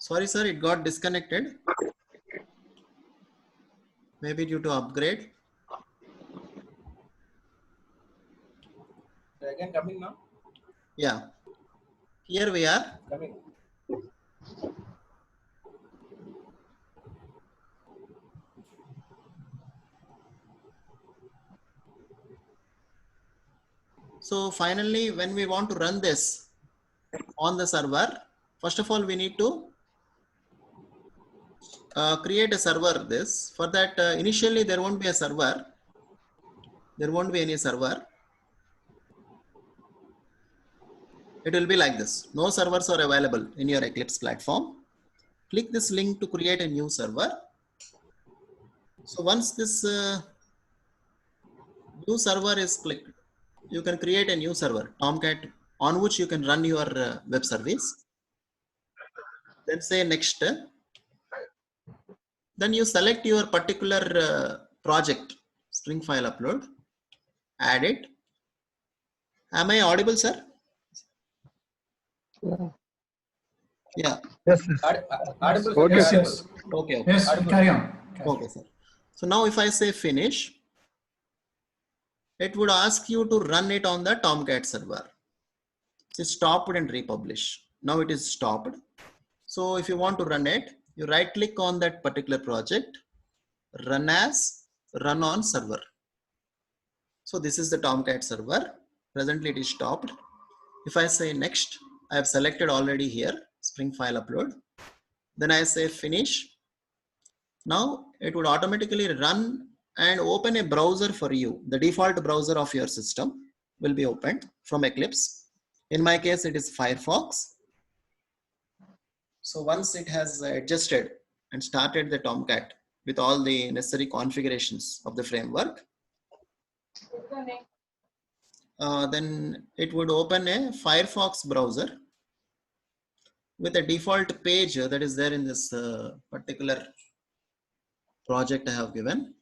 Sorry, sir, it got disconnected. Maybe due to upgrade. Again coming now? Yeah. Here we are. Coming. So finally, when we want to run this on the server, first of all, we need to create a server. For that, initially there won't be a server. There won't be any server. It will be like this. No servers are available in your Eclipse platform. Click this link to create a new server. So once this new server is clicked, you can create a new server, Tomcat, on which you can run your web service. Then say next. Then you select your particular project, string file upload, add it. Am I audible, sir? Yeah. Yes, yes. Audible. Okay, Yes, sir. yes. Okay. Yes, carry on. Okay, sir. So now if I say finish, it would ask you to run it on the Tomcat server. It's stopped and republish. Now it is stopped. So if you want to run it, you right click on that particular project, run as, run on server. So this is the Tomcat server. Presently it is stopped. If I say next, I have selected already here, Spring file upload. Then I say finish. Now it would automatically run and open a browser for you. The default browser of your system will be opened from Eclipse. In my case, it is Firefox. So once it has adjusted and started the Tomcat with all the necessary configurations of the framework, then it would open a Firefox browser with a default page that is there in this particular project I have given.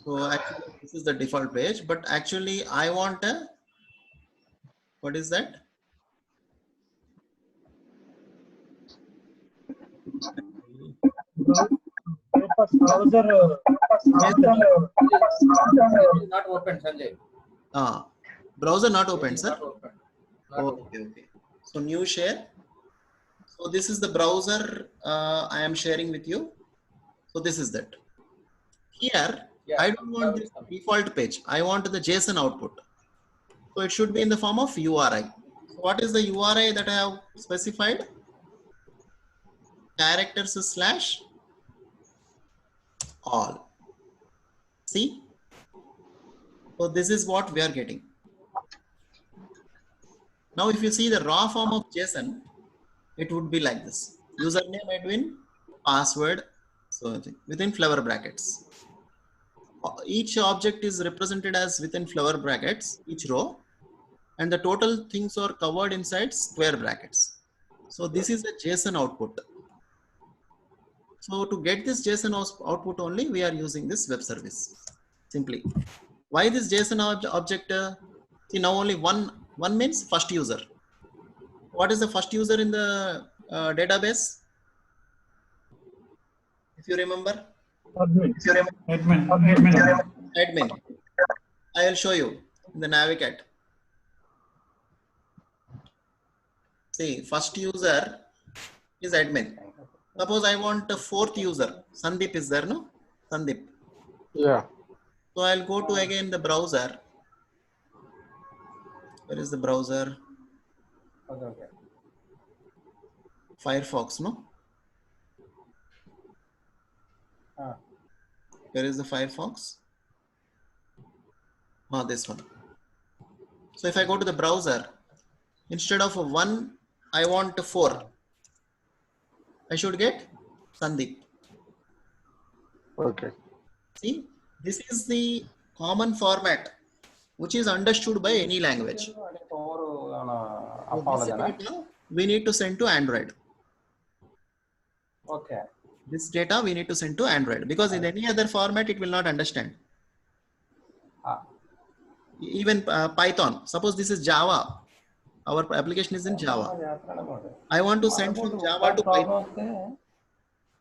So actually this is the default page, but actually I want a, what is that? Browser Not open, Sanjay. Browser not open, sir. Not open. Not Okay, okay. So new share. So this is the browser I am sharing with you. So this is that. Here, Yeah, I don't want this default page. I want the JSON output. So it should be in the form of URI. So what is the URI that I have specified? Characters / all. See? So this is what we are getting. Now if you see the raw form of JSON, it would be like this. Username Edwin, password, so within flower brackets. Each object is represented as within flower brackets, each row, and the total things are covered inside square brackets. So this is the JSON output. So to get this JSON output only, we are using this web service. Simply. Why this JSON object? See, now only one means first user. What is the first user in the database? If you remember? Admin. I will show you in the Navicat. See, first user is admin. Suppose I want a fourth user. Sandeep is there, no? Sandeep. Yeah. So I'll go to again the browser. Where is the browser? Okay. Firefox, no? Where is the Firefox? This one. So if I go to the browser, instead of 1, I want 4. I should get Sandeep. Okay. See, this is the common format which is understood by any language. So this data we need to send to Android. Okay. This data we need to send to Android because in any other format it will not understand. Even Python. Suppose this is Java. Our application is in Java. I want to send from Java to Python.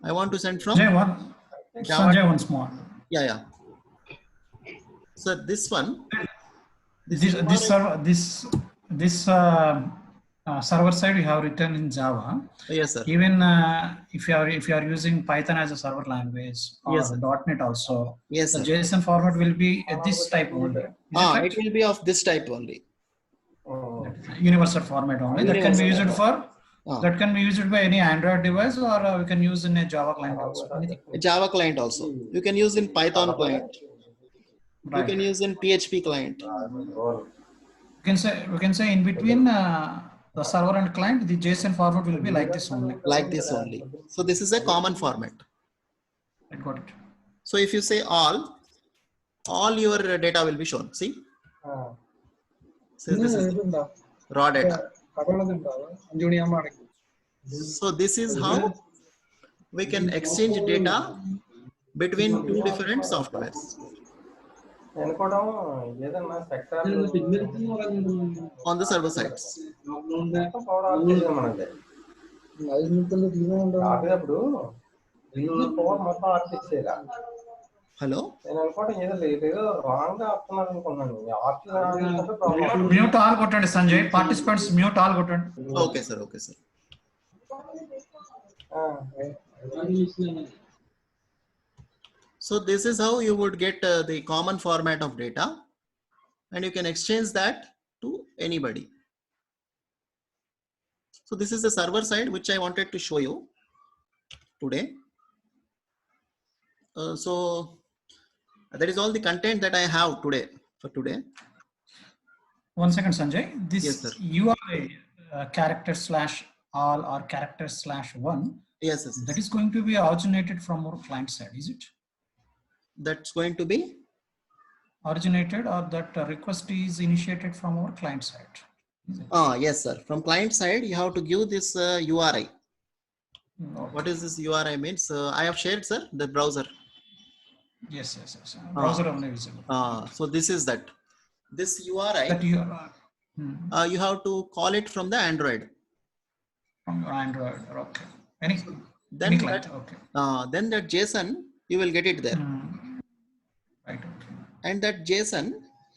I want to send from Sanjay, Java. Sanjay, once more. Yeah, yeah. So this one. This server side you have written in Java. Yes, sir. Even if you are using Python as a server language or Yes, sir. .NET also, Yes, the sir. JSON format will be this type only. Is it right? It will be of this type only. Universal format only. That can be used for. Ah. That can be used by any Android device, or we can use in a Java client also. Anything. A Java client also. You can use in Python client. You Right. can use in PHP client. We can say in between the server and client, the JSON format will be like this only. Like this only. So this is a common format. I got it. So if you say all your data will be shown. See? So this is raw data. So this is how we can exchange data between two different softwares. On the server sides. Hello? Mute all కొట్టండి Sanjay. Participants mute all కొట్టండి. Okay, sir. Okay, sir. So this is how you would get the common format of data, and you can exchange that to anybody. So this is the server side which I wanted to show you today. So that is all the content that I have today for today. 1 second, Sanjay. This Yes, sir. URI character /all or character /1. Yes, yes, That yes. is going to be originated from our client side, is it? That's going to be Originated, or that request is initiated from our client side. Is it? yes, sir. From client side, you have to give this URI. No. What is this URI means? I have shared, sir, the browser. Yes. Browser only visible. So this is that. This URI, That you are you have to call it from the Android. from your Android. Okay. Any Then client. that, Okay. then that JSON, you will get it there. Right. Okay. And that JSON,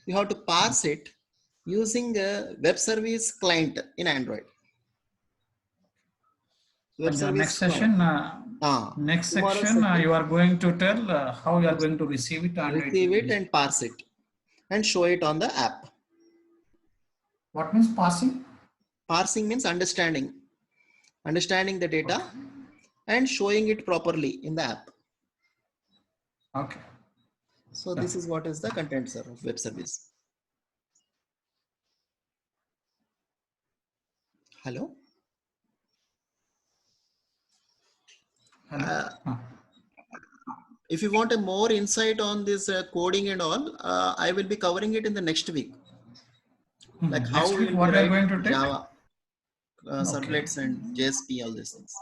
you have to parse it using a web service client in Android. Web And service next session, next tomorrow section, session, you are going to tell how you are going to receive it and receive it and parse it and show it on the app. What means parsing? Parsing means understanding the data and showing it properly in the app. Okay. So this is what is the content, sir, of web service. Hello. If you want a more insight on this coding and all, I will be covering it in the next week. Like how Next we week, will what be are you going to writing take? Java, servlets and JSP, all these things.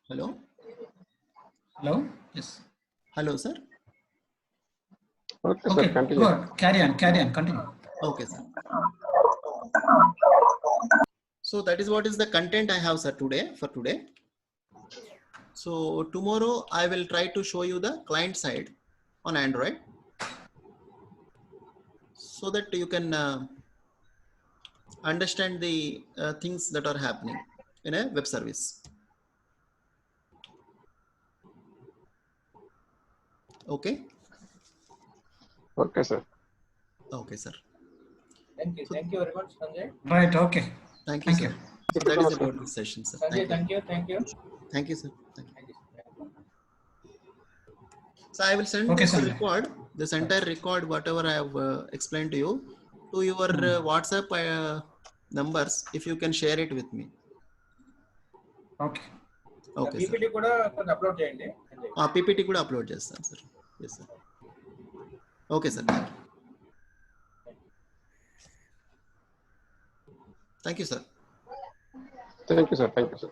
Hello. Hello. Yes. Hello, sir. Okay, Okay. sir, continue. Good. Carry on. Continue. Okay, sir. So that is what is the content I have, sir, for today. So tomorrow I will try to show you the client side on Android, so that you can understand the things that are happening in a web service. Okay. Okay, sir. Okay, sir. Thank you very much, Sanjay. Right. Okay. Thank you, sir. So that is about this session, sir. Sanjay, thank you. Thank you, sir. Thank you. Thank you. So I will send Okay, this Sanjay. record, this entire record, whatever I have explained to you, to your WhatsApp numbers. If you can share it with me. Okay. Okay, sir. PPT కూడా కొంచెం upload చేయండి. PPT కూడా upload చేస్తాను, sir. Yes, sir. Okay, sir. Thank you, sir. Thank you, sir.